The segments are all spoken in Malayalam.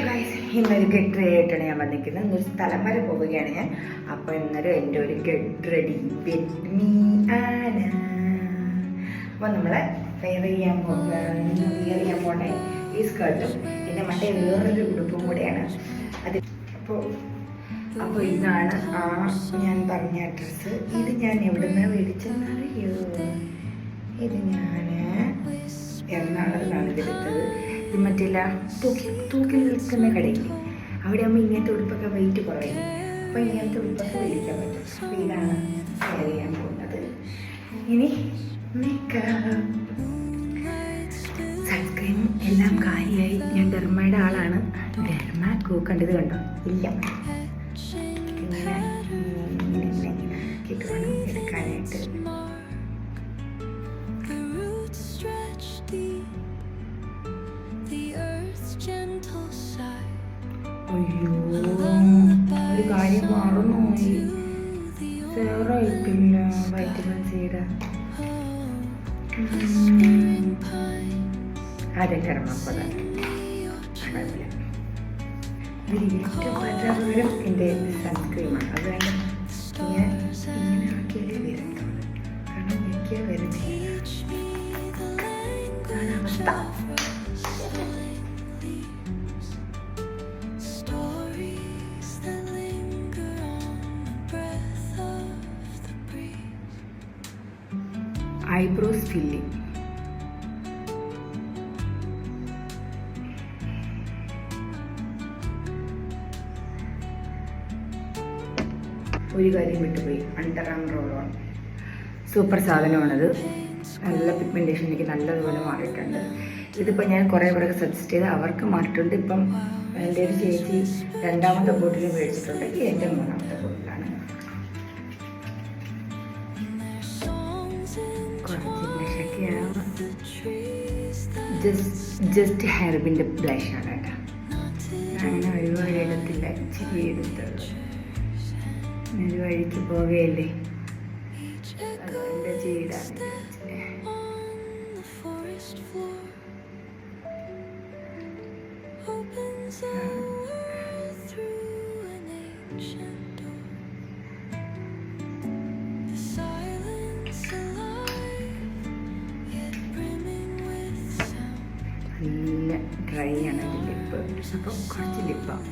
ഗൈസ്, ഇന്നൊരു ഗെറ്റ് റെഡി ആയിട്ടാണ് ഞാൻ വന്നിരിക്കുന്നത്. ഇന്നൊരു സ്ഥലം വരെ പോവുകയാണ് ഞാൻ. അപ്പോൾ ഇന്നൊരു എൻ്റെ ഒരു ഗെറ്റ് റെഡി വിത്ത് മീ ആണ്. അപ്പോൾ നമ്മൾ വെയർ ചെയ്യാൻ പോകണേ ഈ സ്കേർട്ടും പിന്നെ മറ്റേ വേറൊരു ഉടുപ്പും കൂടെയാണ് അത്. അപ്പോൾ ഇതാണ് ഞാൻ പറഞ്ഞ അഡ്രസ്സ്. ഇത് ഞാൻ എവിടെ നിന്ന് മേടിച്ചെന്നറിയോ? ഇത് ഞാൻ എറണാകുളത്താണ് എടുത്തത്. ഇത് മറ്റില്ല തൂക്കി നിൽക്കുന്ന കടയിൽ അവിടെ ആകുമ്പോൾ ഇങ്ങനത്തെ ഉടുപ്പൊക്കെ വെയിറ്റ് കുറയും. അപ്പോൾ ഇങ്ങനത്തെ ഉടുപ്പൊക്കെ മേടിക്കാൻ പറ്റും. അപ്പോൾ ഇതാണ് ഷെയർ ചെയ്യാൻ പോകുന്നത്. ഇനി മേക്കപ്പ്, സൺസ്ക്രീൻ എല്ലാം കാര്യമായി. ഞാൻ ഡെർമയുടെ ആളാണ്. ഡെർമ കണ്ടത് കണ്ടോ? ഇല്ല, ഇങ്ങനെ കിട്ടുവാണ് എടുക്കാനായിട്ട്. അയ്യോ, ഒരു കാര്യം മറന്നുപോയി. ഫെയറായിട്ടില്ല വൈറ്റമിൻ സിയുടെ. അതെൻ്റെ ഇറങ്ങാൻ പറ്റാത്തവരും എൻ്റെ സൺസ്ക്രീമാണ്. അതുകൊണ്ട് ഇങ്ങനെ ആക്കിയാലേ വരത്തുള്ളൂ. കാരണം എനിക്ക് വരുന്നില്ല അവസ്ഥ. Eyebrows filling. ഒരു കാര്യം വിട്ടുപോയി, under arm roll on. Super സാധനമാണത്. നല്ല പിഗ്മെൻറ്റേഷൻ എനിക്ക് നല്ലതുപോലെ മാറിയിട്ടുണ്ട്. ഇതിപ്പോൾ ഞാൻ കുറേ പേർക്ക് സജസ്റ്റ് ചെയ്ത് അവർക്ക് മാറിയിട്ടുണ്ട്. ഇപ്പം എൻ്റെ ഒരു ചേച്ചി 2ാമത്തെ ബോട്ടിൽ മേടിച്ചിട്ടുണ്ട്. ഇത് എൻ്റെ 3ാമത്തെ ബോട്ടിലാണ്. ജസ്റ്റ് ഹെർബിൻ്റെ ബ്ലഷാണ് കേട്ടോ. അങ്ങനെ ഒരുപാട് എടുത്തില്ല, ഇച്ചിരി എടുത്തത്. ഒരു വഴിക്ക് പോവുകയല്ലേ, അതുകൊണ്ട് ചെയ്താണ്. നല്ല ഡ്രൈ ആണ് എൻ്റെ ലിപ്പ്. അപ്പം കുറച്ച് ലിപ്പാണ്.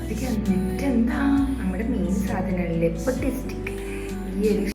ഇതൊക്കെ എന്നിട്ട് എന്താ നമ്മുടെ മെയിൻ സാധനമാണ് ലിപ്പ് ടിസ്റ്റിക്. ഈ ഒരു